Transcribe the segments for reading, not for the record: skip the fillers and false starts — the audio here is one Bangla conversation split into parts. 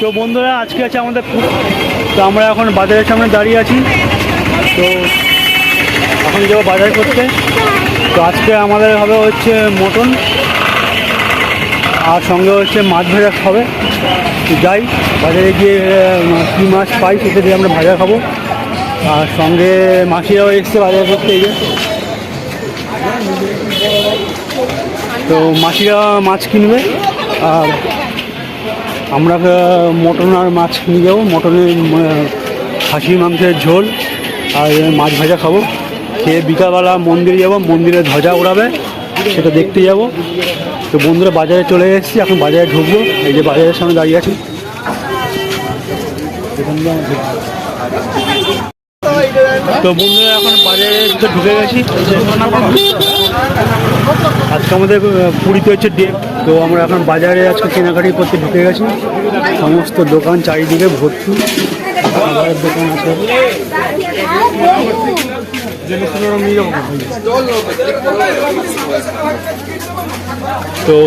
তো বন্ধুরা আজকে আছে আমাদের তো আমরা এখন বাজারের সামনে দাঁড়িয়ে আছি। তো এখন যাবো বাজার করতে। তো আজকে আমাদের হবে হচ্ছে মটন আর সঙ্গে হচ্ছে মাছ ভাজা হবে। যাই বাজারে গিয়ে কী মাছ পাই সেটা দিয়ে আমরা ভাজা খাবো। আর সঙ্গে মাসিরাও এসছে বাজার করতে। এই যে তো মাসিরা মাছ কিনবে আর আমরা মটন আর মাছ নিয়ে যাবো। মটনের খাসির মাংসের ঝোল আর মাছ ভাজা খাবো। খেয়ে বিকালবেলা মন্দিরে যাবো, মন্দিরে ধ্বজা ওড়াবে সেটা দেখতে যাব। তো বন্ধুরা বাজারে চলে এসেছি, এখন বাজারে ঢুকবো। এই যে বাজারের সামনে দাঁড়িয়ে আছি। তো বন্ধুরা এখন বাজারে ঢুকে গেছি। আজকে আমাদের পুরীতে হচ্ছে ডে। তো আমরা এখন বাজারে আজকে কেনাকাটি করতে ঢুকে গেছি। সমস্ত দোকান চারিদিকে ভর্তি, খাবারের দোকান আছে। তো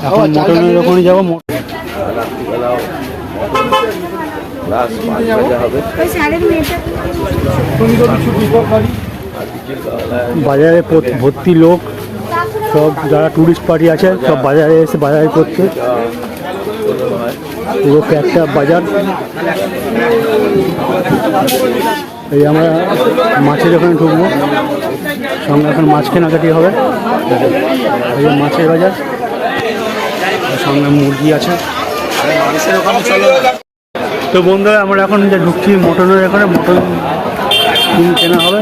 এখন মটনের ওখানে যাবো। বাজারে ভর্তি লোক, সব যারা টুরিস্ট পার্টি আছে সব বাজারে এসে বাজার করতে। পুরো একটা বাজার। এই আমরা মাছের ওখানে ঢুকবো, সঙ্গে এখন মাছ কেনাকাটি হবে। এই মাছের বাজার, সঙ্গে মুরগি আছে। তো বন্ধুরা আমরা এখন যে ঢুকছি মটনের এখানে, মটন কেনা হবে।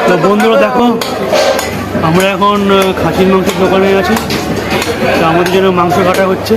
তো বন্ধুরা দেখো, আমরা এখন খাসির মাংসের দোকানে আছি। তো আমাদের জন্য মাংস কাটা হচ্ছে।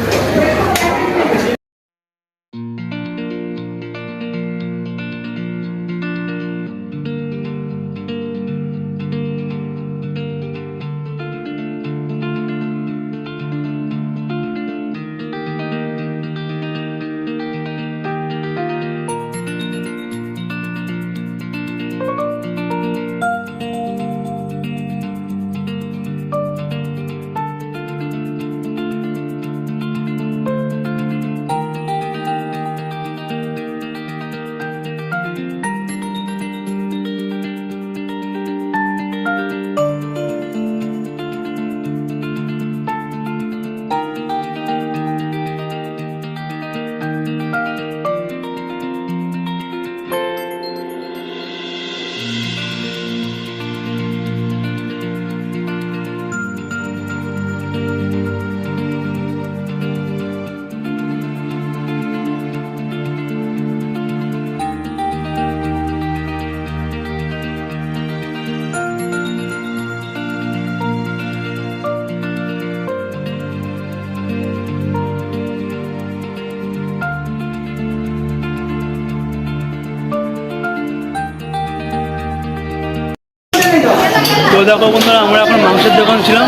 তো দেখো বন্ধুরা, আমরা এখন মাংসের দোকান ছিলাম,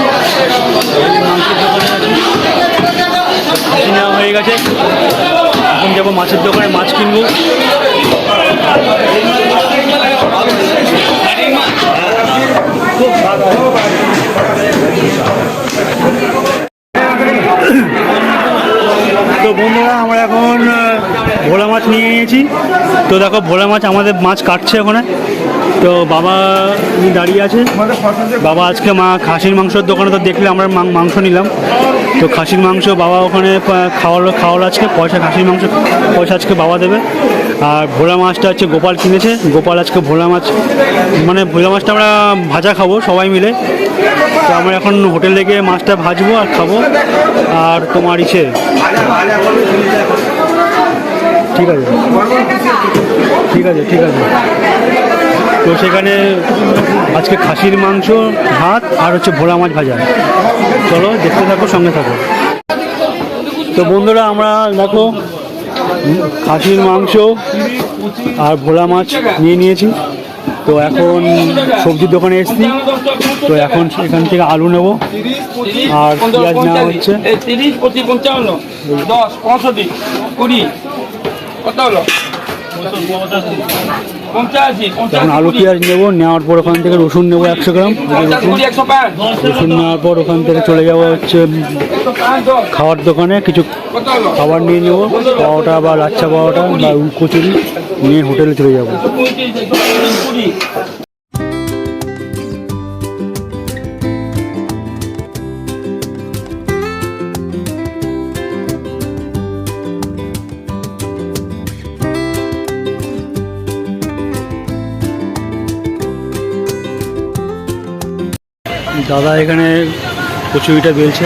মাংসের দোকানে আছি। খাসি নেওয়া হয়ে গেছে, এখন যাবো মাছের দোকানে, মাছ কিনবো। তো বন্ধুরা আমরা এখন ভোলা মাছ নিয়ে নিয়েছি। তো দেখো ভোলা মাছ, আমাদের মাছ কাটছে ওখানে। তো বাবা দাঁড়িয়ে আছে। বাবা আজকে খাসির মাংসের দোকানে তো দেখলে আমরা মাংস নিলাম। তো খাসির মাংস বাবা ওখানে খাওয়ালো আজকে পয়সা। খাসির মাংস পয়সা আজকে বাবা দেবে। আর ভোলা মাছটা হচ্ছে গোপাল কিনেছে। গোপাল আজকে ভোলা মাছ, মানে ভোলা মাছটা আমরা ভাজা খাবো সবাই মিলে। তো আমরা এখন হোটেলে গিয়ে মাছটা ভাজবো আর খাবো। আর তোমার ইসে ঠিক আছে, ঠিক আছে, ঠিক আছে। তো সেখানে আজকে খাসির মাংস, ভাত আর হচ্ছে ভোলা মাছ ভাজা। চলো দেখতে থাকো, সঙ্গে থাকো। তো বন্ধুরা আমরা দেখো খাসির মাংস আর ভোলা মাছ নিয়ে নিয়েছি। তো এখন সবজির দোকানে এসেছি, তো এখন এখান থেকে আলু নেব আর পেঁয়াজ নেওয়া হচ্ছে। 30, 25, 55, 10, 65, 20, কত হলো? 85, এখন আলু পেঁয়াজ নেবো, নেওয়ার পর ওখান থেকে রসুন নেবো 100 গ্রাম। 105, রসুন নেওয়ার পর ওখান থেকে চলে যাবো হচ্ছে খাওয়ার দোকানে, কিছু কত হলো? খাবার নিয়ে নেবো, পাওয়াটা বা লাচ্ছা পাওয়াটা বা কচুরি নিয়ে হোটেলে চলে যাবো। 20। দাদা এখানে কচুরিটা বেলছে।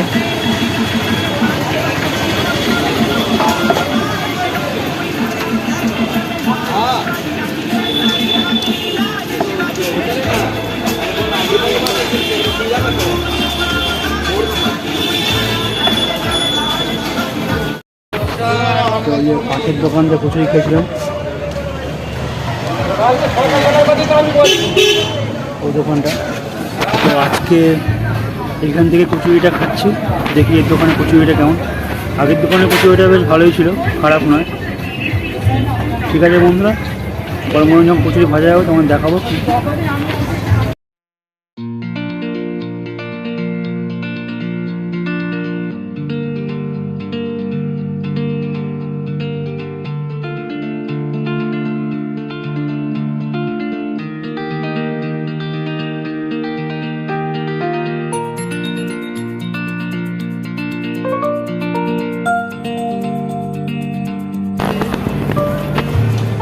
পাশের দোকান থেকে কচুরি খেয়েছিলাম, ওই দোকানটা। তো আজকে এখান থেকে কচুরিটা খাচ্ছি, দেখি এর দোকানে কচুরিটা কেমন। আগের দোকানে কচুরিটা বেশ ভালোই ছিল, খারাপ নয়। ঠিক আছে বন্ধুরা, পরে মনে যখন কচুরি ভাজা যাবে তখন দেখাবো।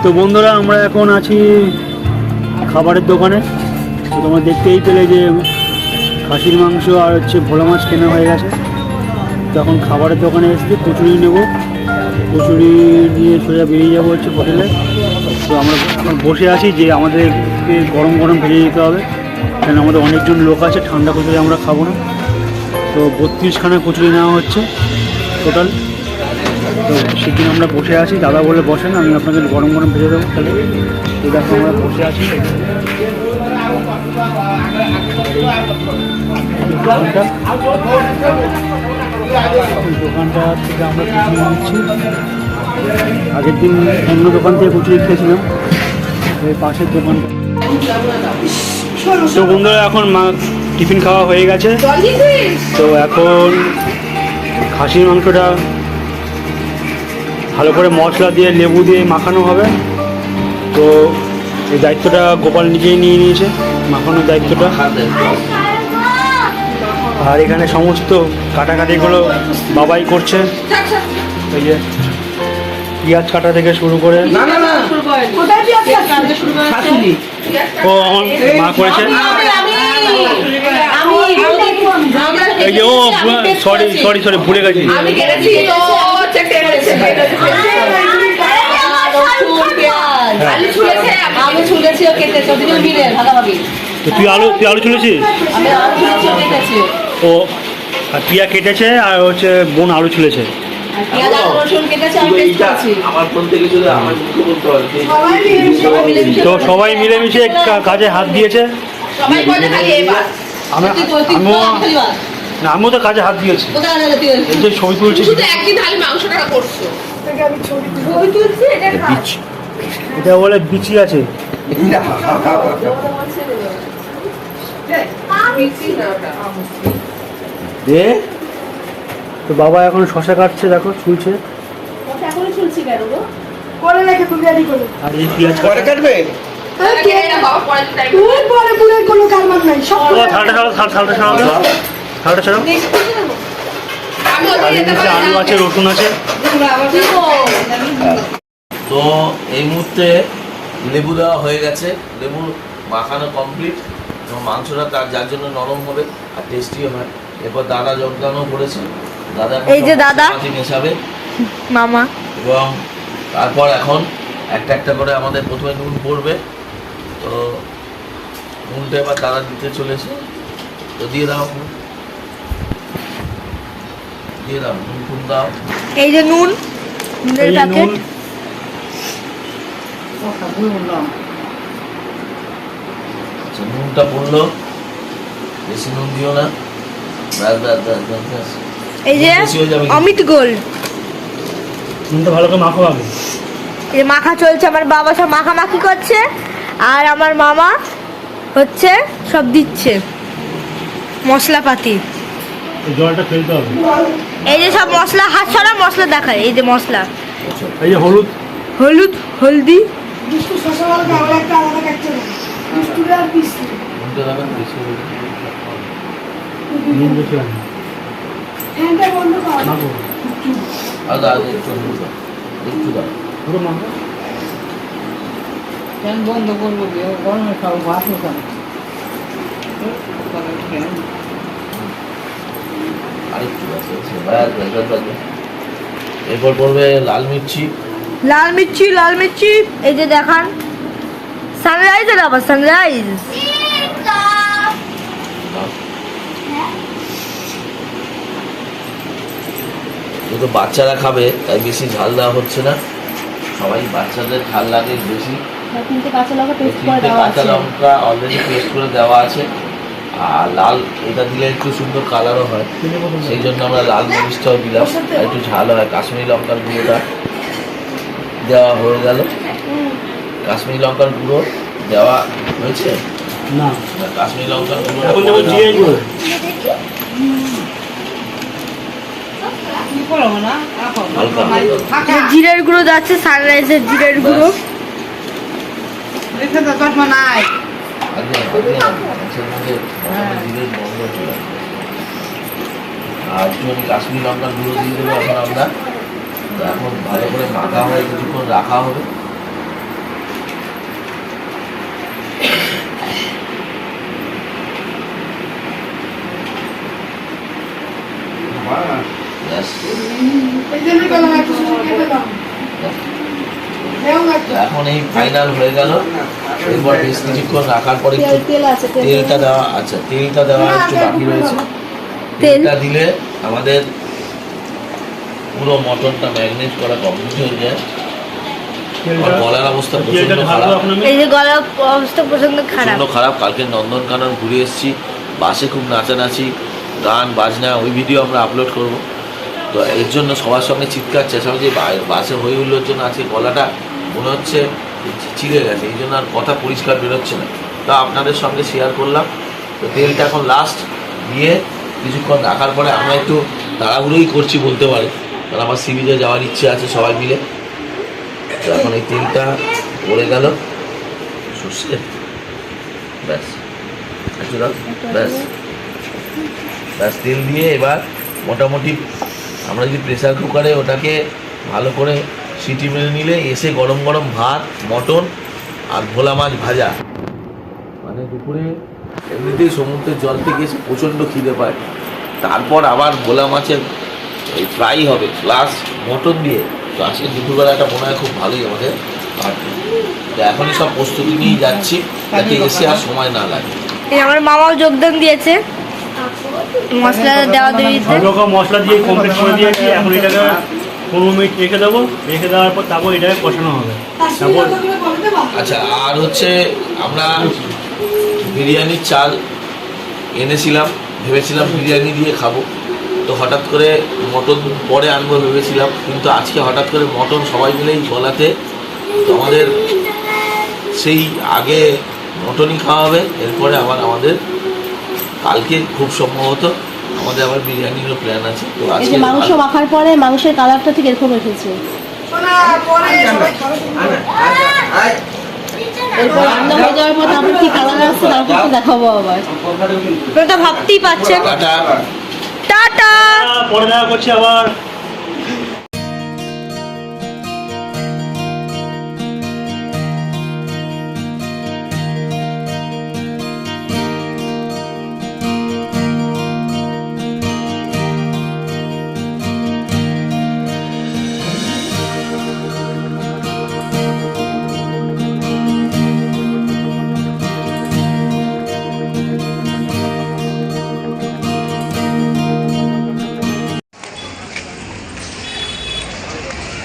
তো বন্ধুরা, আমরা এখন আছি খাবারের দোকানে। তো তোমরা দেখতেই পেলে যে খাসির মাংস আর হচ্ছে ভোলা মাছ কেনা হয়ে গেছে। তো এখন খাবারের দোকানে এসেছি, কচুরি নেব, কচুরি নিয়ে সোজা বেরিয়ে যাবো হচ্ছে হোটেলে। তো আমরা এখন বসে আছি যে আমাদেরকে গরম গরম ভেজে দিতে হবে, কারণ আমাদের অনেকজন লোক আছে, ঠান্ডা কচুরি আমরা খাবো না। তো 32খানা কচুরি নেওয়া হচ্ছে টোটাল। তো সেদিন আমরা বসে আছি, দাদা বলে বসেন, আমি আপনাকে গরম গরম ভেজে দেবো। তাহলে তো দেখো আমরা বসে আছি দোকানটা থেকে আমরা কচুরি নিচ্ছি। আগের দিন অন্য দোকান থেকে কচুরি খেয়েছিলাম, ওই পাশের দোকানটা। তো বন্ধুরা, এখন টিফিন খাওয়া হয়ে গেছে। তো এখন খাসির মাংসটা ভালো করে মশলা দিয়ে লেবু দিয়ে মাখানো হবে। তো এই দায়িত্বটা গোপাল নিজেই নিয়ে নিয়েছে, মাখানোর দায়িত্বটা। আর এখানে সমস্ত কাটাকাটিগুলো বাবাই করছে। এই যে পেঁয়াজ কাটা থেকে শুরু করে ও আমার মা করেছে। এই যে ও সরি সরি সরি ভুলে গেছি। তো তুই আলু ছুলেছিস? ও আর পিয়া কেটেছে, আর হচ্ছে বোন আলু ছুলেছে। তো সবাই মিলেমিশে কাজে হাত দিয়েছে। আমিও তো কাজে হাত দিয়েছি, এই যে ছবি তুলছি। এটা বলে বিচি আছে। তো বাবা এখন শশা কাটছে, দেখো ছুলছে। আর এই পেঁয়াজ কাটবে। আলু আছে, রসুন আছে। তো এই মুহূর্তে লেবু দেওয়া হয়ে গেছে, লেবু মাখানো কমপ্লিট। মাংসটা তার যার জন্য নরম হবে আর টেস্টিও হয়। এরপর দাদা যোগদানও করেছে, দাদা এই যে দাদা মেশাবে মামা। এবং তারপর এখন একটা একটা করে আমাদের প্রথমে নুন পড়বে। তো নুনটা এবার দাদা দিতে চলেছে। তো দিয়ে দাও, দিয়ে দাও, নুন দাও। এই যে নুন, নুনের প্যাকেট। আচ্ছা, নুনটা পড়লো, বেশি নুন দিও না। ব্যাস ব্যাস ব্যাস ব্যাস ব্যাস। এই যে বেশি হয়ে যাবে কিন্তু। অমিত গোল্ড, নুনটা ভালো করে মাখো আগে। এই যে মাখা চলছে, আমার বাবা সব মাখামাখি করছে আর আমার মামা হচ্ছে সব দিচ্ছে মশলাপাতি। এই জলটা ফেলতে হবে। এই যে সব মশলা, হাত ছাড়া মশলা দেখায়, এই যে মশলা, আচ্ছা, এই যে হলুদ, হলুদ, হলদি, নুনটা দেবেন, বেশি হয়ে যাবে। নুন বেশি লাগে। মাখো, আগে আগে একটু নুন দাও, একটু দাও। পুরো মাখো। বন্ধ করবো গরমে খাবো ভাত আরেকটু আছে, ব্যাস ব্যাস ব্যাস ব্যাস ব্যাস। এরপর পড়বে লাল মির্চি। লাল মির্চি, লাল মির্চি, এই যে দেখান সানরাইজ, এর আবার সানরাইজ। যেহেতু বাচ্চারা খাবে তাই বেশি ঝাল দেওয়া হচ্ছে না, সবাই বাচ্চাদের ঝাল লাগে বেশি। তিনটে কাঁচা লঙ্কা এই তিনটে কাঁচা লঙ্কা অলরেডি পেস্ট করে দেওয়া আছে, আর লাল এটা দিলে একটু সুন্দর কালারও হয়, সেই জন্য আমরা লাল মরিচটাও দিলাম, আর একটু ঝাল হয়। কাশ্মীরি লঙ্কার গুঁড়োটা দেওয়া হয়ে গেল। কাশ্মীরি লঙ্কার গুঁড়ো দেওয়া হয়েছে না, না, কাশ্মীরি লঙ্কার এখন গুঁড়ো দেবো জিরে গুঁড়ো। হালকা জিরের গুঁড়ো যাচ্ছে, সানরাইজের জিরের গুঁড়ো। আগে মাংসের মধ্যে জিরের গন্ধ চলে আসবে। আর একটুখানি কাশ্মীরি লঙ্কার গুঁড়ো দিয়ে দেবো এখন আমরা। তো এখন ভালো করে মাখা হয়ে কিছুক্ষণ রাখা হবে। ব্যাস। এখন এই ফাইনাল হয়ে গেল। এরপর বেশ কিছুক্ষণ রাখার পরে তেলটা দেওয়া, আচ্ছা তেলটা দেওয়া একটু বাকি রয়েছে। তেলটা দিলে আমাদের পুরো মটনটা ম্যারিনেট করা কমপ্লিট হয়ে যায়। আমার গলার অবস্থা প্রচন্ড খারাপ, এই যে গলার অবস্থা প্রচন্ড খারাপ। প্রচন্ড খারাপ। কালকে নন্দনকানন ঘুরে এসেছি, বাসে খুব নাচানাচি, গান বাজনা, ওই ভিডিও আমরা আপলোড করব। তো এর জন্য সবার সঙ্গে চিৎকার চেঁচামেচি, বাসে হই হুল্লোর জন্য আজকে গলাটা মনে হচ্ছে চিড়ে গেছে, এই জন্য আর কথা পরিষ্কার বেরোচ্ছে না। তা আপনাদের সঙ্গে শেয়ার করলাম। তো তেলটা এখন লাস্ট দিয়ে কিছুক্ষণ রাখার পরে আমরা একটু তাড়াহুড়োই করছি বলতে পারে, কারণ আমার সি বিচে যাওয়ার ইচ্ছে আছে সবাই মিলে। তো এখন এই তেলটা পড়ে গেল সর্ষে, ব্যাস একটু দাও, ব্যাস ব্যাস। তেল দিয়ে এবার মোটামুটি আমরা যদি প্রেসার কুকারে ওটাকে ভালো করে সিটি মেরে নিলে এসে গরম গরম ভাত, মটন আর ভোলা মাছ ভাজা। মানে দুপুরে এমনিতেই সমুদ্রের জল থেকে এসে প্রচণ্ড খিদে পায়, তারপর আবার ভোলা মাছের এই ফ্রাই হবে প্লাস মটন দিয়ে। তো আজকে দুপুরবেলাটা মনে হয় খুব ভালোই আমাদের। আর তো এখনই সব প্রস্তুতি নিয়েই যাচ্ছি যাতে এসে আর সময় না লাগে। এই আমার মামাও যোগদান দিয়েছে মশলা দেওয়া দিতে। সব রকম মশলা দিয়ে কমপ্লিট করে দিয়েছি। এখন এটাকে 15 মিনিট রেখে দেবো, রেখে দেওয়ার পর তারপর এটাকে কষানো হবে। তারপর আচ্ছা, আর হচ্ছে আমরা বিরিয়ানির চাল এনেছিলাম, ভেবেছিলাম বিরিয়ানি দিয়ে খাবো। তো হঠাৎ করে মটন পরে আনবো ভেবেছিলাম, কিন্তু আজকে হঠাৎ করে মটন সবাই মিলেই বলাতে তো আমাদের সেই আগে মটনই খাওয়া হবে। এরপরে আবার আমাদের কালকে খুব সম্ভবত আমাদের আবার বিরিয়ানিরও প্ল্যান আছে। তো এই আজকে যে মাংস মাখার পরে মাংসের কালারটা ঠিক এরকম এসেছে। এরপর রান্না হয়ে যাওয়ার পর তারপর কি কালার আসছে তারপর একটু দেখাবো আবার। আপনারা তো ভাবতেই পাচ্ছেন। টাটা। টাটা। পরে দেখা করছি আবার।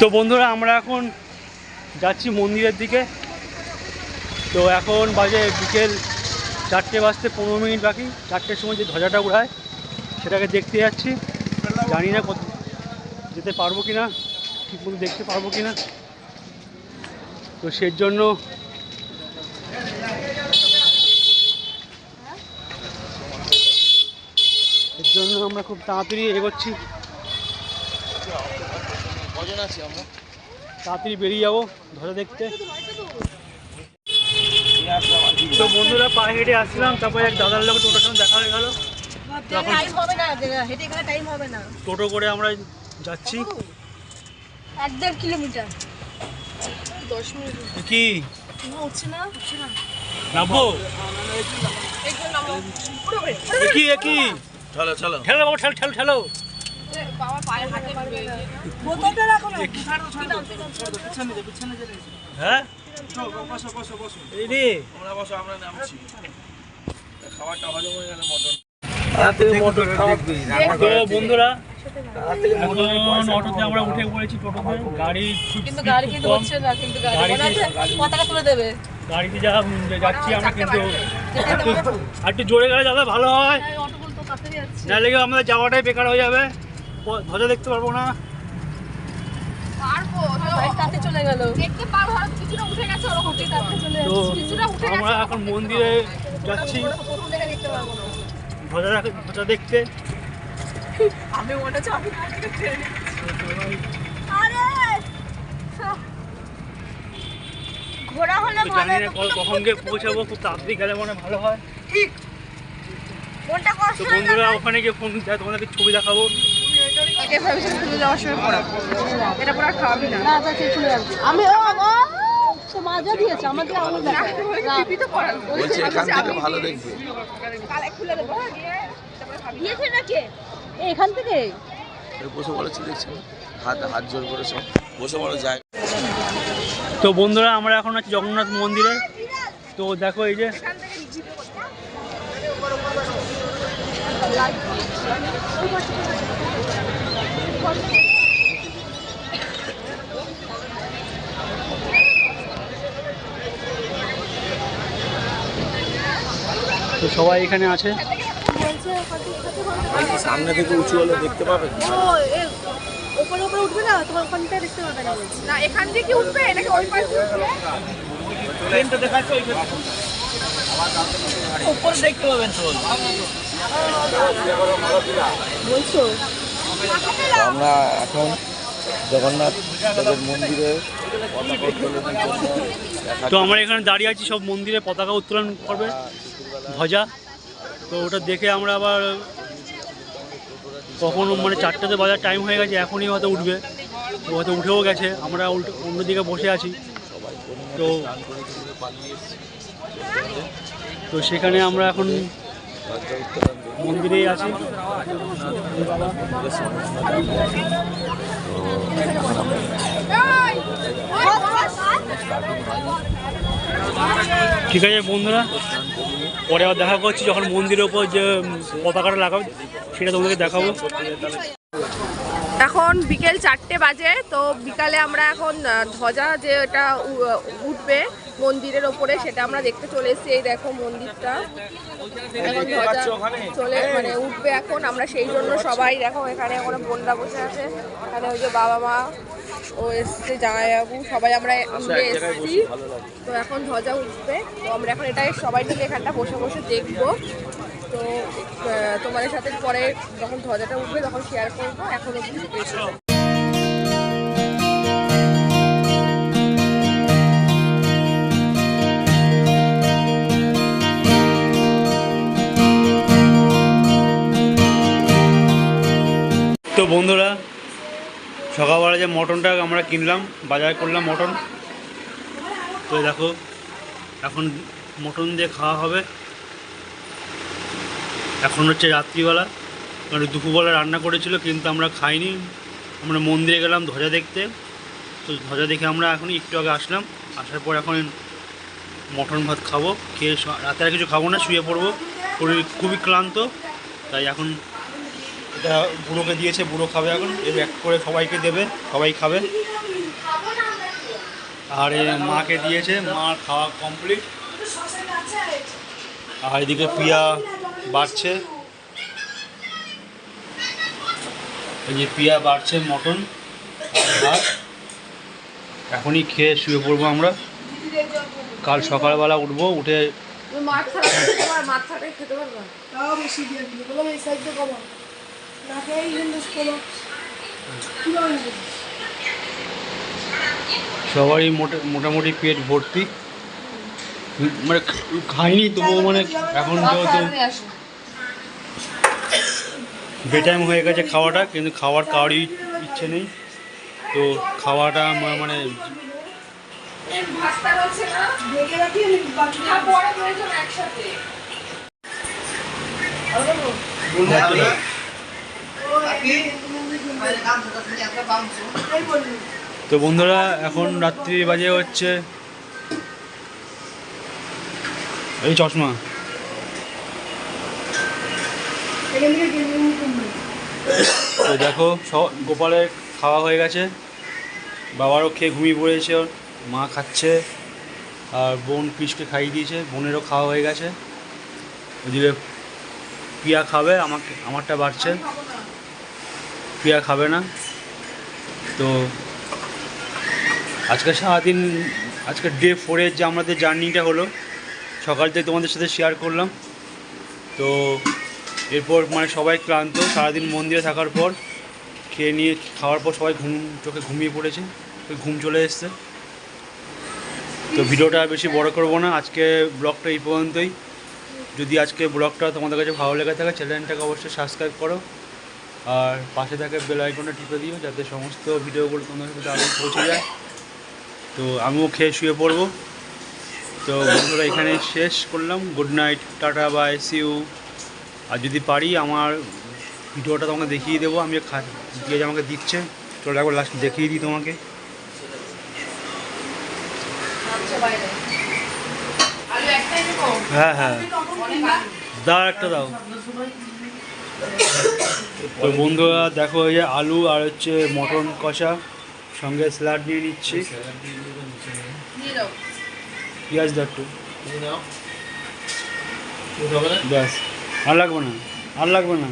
তো বন্ধুরা, আমরা এখন যাচ্ছি মন্দিরের দিকে। তো এখন বাজে বিকেল 4টে বাজতে 15 মিনিট বাকি। 4টের সময় যে ধ্বজাটা উড়ায় সেটাকে দেখতে যাচ্ছি। জানি না কত যেতে পারবো কি না, ঠিক মতো দেখতে পারবো কি না। তো সেই জন্য আমরা খুব তাড়াতাড়ি এগোচ্ছি, তাড়াতাড়ি বেরিয়ে যাবো ধ্বজা দেখতে। তো বন্ধুরা পায়ে হেঁটে আসছিলাম, তারপরে এক দাদার লোক টোটোর সঙ্গে দেখা হয়ে গেল। টোটো করে আমরা যাচ্ছি 1.5 কিলোমিটার 10 মিনিট কি উঠছে না নামবো কি কি চলো চলো ঠেলো বাবু, ঠেলো হ্যাঁ এই রে তো বন্ধুরা এখন অটোতে আমরা উঠে পড়েছি। টোটোতে গাড়ি কিন্তু গাড়ি কিন্তু হচ্ছে না, কিন্তু গাড়ি মনে হচ্ছে পতাকা তুলে দেবে। গাড়িতে যাচ্ছি আমরা, কিন্তু একটু জোরে গেলে দাদা ভালো হয়, অটোগুলো তো তাড়াতাড়ি যাচ্ছে। না লেগে আমাদের যাওয়াটাই বেকার হয়ে যাবে, ধ্বজা দেখতে পারবো না। পারবো তাতে চলে গেল, দেখতে পারবো আর কিছুটা উঠে গেছে, ওরকম তাতে চলে তো যাচ্ছে, কিছুটা উঠে গেছে। আমরা এখন মন্দিরে যাচ্ছি প্রথম থেকে দেখতে পারবো না। ধ্বজা দেখতে। আমি মনে হচ্ছে আমি ট্রেনে ঘোরা হলে তো ভালো জানি না কখন গিয়ে পৌঁছাবো, খুব তাড়াতাড়ি গেলে মনে হয় ভালো হয়। কোনটা কষ্ট তো বন্ধুরা ওখানে গিয়ে ফোন দেয়, তোমাদেরকে ছবি দেখাবো। আগে ভাবছিলাম চলে যাওয়ার সময় পড়া, এটা পড়া খাওয়াবি না, না তাতে চলে যাবে। আমি তো মাজা দিয়েছে আমাকে, আমার টিপি তো পড়া বলছে এখান থেকে ভালো দেখবে। কালে খুলে দেবো দিয়েছে নাকি এখান থেকে বসে পড়েছে দেখছি, হাত জোর করেছে, বসে পড়ো যায়। তো বন্ধুরা আমরা এখন আছি জগন্নাথ মন্দিরে। তো দেখো এই যে তো সবাই এখানে আছে। সামনে থেকে উঁচু হলে দেখতে পাবে। উপরে উপরে উঠবে না, তোমার ওখানটা দেখতে পাবে না। না এখান থেকে উঠবে নাকি ওই পাশে উঠবে? ট্রেনটা দেখাচ্ছে উপরে দেখতে পাবেন। তো বলছো আমরা এখন জগন্নাথ দেবের মন্দিরে পতাকা উত্তোলনের জন্য তো আমরা এখানে দাঁড়িয়ে আছি, সব মন্দিরে পতাকা উত্তোলন করবে, ধ্বজা। তো ওটা দেখে আমরা আবার কখন মানে 4টাতে বাজার টাইম হয়ে গেছে, এখনই হয়তো উঠবে, ও হয়তো উঠেও গেছে, আমরা অন্যদিকে বসে আছি। তো তো সেখানে আমরা এখন মন্দিরেই আছি। ঠিক আছে বন্ধুরা, পরে আবার দেখা করছি যখন মন্দিরের ওপর যে পতাকাটা লাগাবো সেটা তোমাদেরকে দেখাবো। এখন বিকেল 4টে বাজে। তো বিকালে আমরা এখন ধ্বজা যে এটা উঠবে মন্দিরের ওপরে সেটা আমরা দেখতে চলে এসেছি। এই দেখো মন্দিরটা এখন ধ্বজা চলে মানে উঠবে এখন, আমরা সেই জন্য সবাই দেখো এখানে এখন বোনরা বসে আছে, এখানে ওই যে বাবা মা ও এসছে, জামাইবাবু সবাই আমরা মিলে এসেছি। তো এখন ধ্বজা উঠবে, তো আমরা এখন এটাই সবাই মিলে এখানটা বসে বসে দেখবো। তো তোমাদের সাথে পরে যখন ধ্বজাটা উঠবে তখন শেয়ার করবো। এখন অবধি এসো। তো বন্ধুরা সকালবেলা যে মটনটা আমরা কিনলাম, বাজার করলাম মটন। তো দেখো এখন মটন দিয়ে খাওয়া হবে। এখন হচ্ছে রাত্রিবেলা, কারণ দুপুরবেলা রান্না করেছিল কিন্তু আমরা খাইনি, আমরা মন্দিরে গেলাম ধ্বজা দেখতে। তো ধ্বজা দেখে আমরা এখন একটু আগে আসলাম, আসার পর এখন মটন ভাত খাবো, খেয়ে রাতে আর কিছু খাবো না, শুয়ে পড়বো, শরীর খুবই ক্লান্ত। তাই এখন এটা বুড়োকে দিয়েছে, বুড়ো খাবে এখন, এর এক করে সবাইকে দেবে, সবাই খাবে। আর মাকে দিয়েছে, মা খাওয়া কমপ্লিট। আর এদিকে পিয়া বাড়ছে, এই যে পিয়া বাড়ছে মটন আর ভাত। এখনই খেয়ে শুয়ে পড়বো আমরা, কাল সকালবেলা উঠবো, উঠে সবারই মোটামুটি পেট ভর্তি, মানে খাইনি তবুও মানে এখন যেহেতু বেটাইম হয়ে গেছে খাওয়াটা, কিন্তু খাওয়ার কারোরই ইচ্ছে নেই। তো খাওয়াটা মানে তো বন্ধুরা এখন রাত্রি বাজে হচ্ছে এই চশমা, তো দেখো গোপালের খাওয়া হয়ে গেছে, বাবারও খেয়ে ঘুমিয়ে পড়েছে, ওর মা খাচ্ছে আর বোন পিসকে খাইয়ে দিয়েছে, বোনেরও খাওয়া হয়ে গেছে। ওদিকে পিয়া খাবে, আমারটা বাড়ছে, পিয়া খাবে না। তো আজকে সারাদিন, আজকে ডে 4-এর যে আমাদের জার্নিটা হলো, সকাল থেকে তোমাদের সাথে শেয়ার করলাম। তো এরপর মানে সবাই ক্লান্ত, সারাদিন মন্দিরে থাকার পর খেয়ে নিয়ে খাওয়ার পর সবাই চোখে ঘুমিয়ে পড়েছে, ঘুম চলে এসছে। তো ভিডিওটা বেশি বড় করব না, আজকে ব্লগটা এই পর্যন্তই। যদি আজকে ব্লগটা তোমাদের কাছে ভালো লেগে থাকে, চ্যানেলটাকে অবশ্যই সাবস্ক্রাইব করো আর পাশে থাকে বেল আইকনটা টিপে দিও, যাতে সমস্ত ভিডিওগুলো তোমাদের কাছে আগে পৌঁছে যায়। তো আমিও খেয়ে শুয়ে পড়বো। তো বন্ধুরা এখানে শেষ করলাম, good night, tata, bye, see you. আর যদি পারি আমার ভিডিওটা তোমাকে দেখিয়ে দেবো, আমি দিয়ে আমাকে দিচ্ছে, চলো একবার লাস্ট দেখিয়ে দিই তোমাকে। হ্যাঁ হ্যাঁ, দাও একটা দাও। তো বন্ধুরা দেখো, এই যে আলু আর হচ্ছে মটন কষা, সঙ্গে স্যালাড নিয়ে নিচ্ছি, পেঁয়াজ দাও একটু, ব্যাস, আর লাগবে না, আর লাগবে না,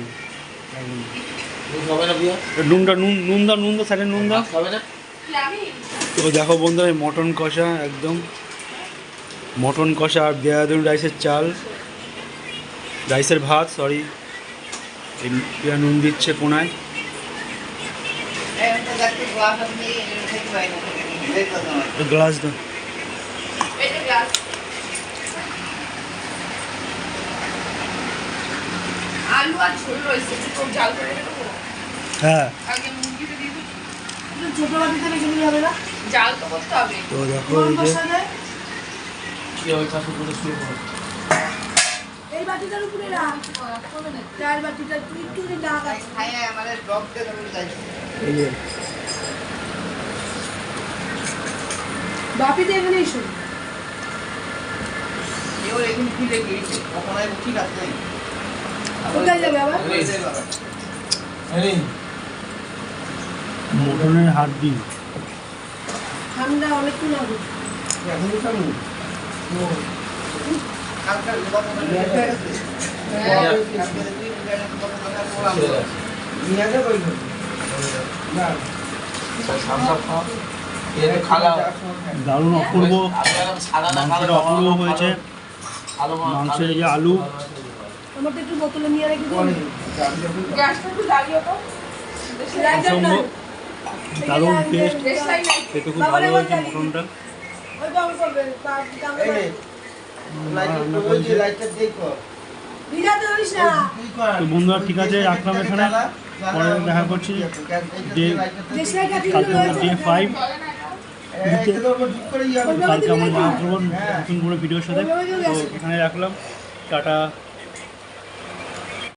নুন দাও স্যারের নুন দাও। তো দেখো বন্ধুরা মটন কষা, একদম মটন কষা আর দেহরাদুন রাইসের চাল, রাইসের ভাত, সরি, পিয়া নুন দিচ্ছে কোনায়। গ্লাস দাও, আলু আর ঝোল রয়েছে, খুব জাল করে দেবো। হ্যাঁ, আগে মুরগিটা দিয়ে দিই, ছোট বাটিতে রেখে দিলে হবে না, জাল তো করতে হবে। তো দেখো এই যে কি ওই কাছে করে শুয়ে পড়ো, এই বাটিটার উপরে রাখ, চার বাটিটা একটু দাগ আছে, হ্যাঁ আমাদের ব্লগতে তুমি যাই, এই যে বাপিতে এখানে এসো, এও এখন খুলে গিয়েছে, কখন আর ঠিক আছে, কোথায় যাবে আবার? মটনের হাড্ডি, ঠান্ডা অনেকক্ষণ হবে, এখনই খাবো কালকে কথা বলে নিয়ে যাবো না দারুণ অপূর্ব, মাংসটা অপূর্ব হয়েছে, মাংসের এই যে আলু, আমার তো একটু বোতলে নিয়ে রেখে দিন, গ্যাসটা একটু জ্বালিয়ে তো, অসম্ভব দারুণ টেস্ট, খেতে খুব ভালো হয়েছে মটনটা। ওই বাবা করবে লাইটটা দেখো, ভিড়াতে হইস না। তো বন্ধুরা ঠিক আছে, রাখলাম এখানে, পরে দেখা করছি দেশলাই কাটি কালকে আমরা ডে 5, ঠিক করে কালকে আমরা দেখা করবো নতুন কোনো ভিডিওর সাথে। তো এখানে রাখলাম, টাটা।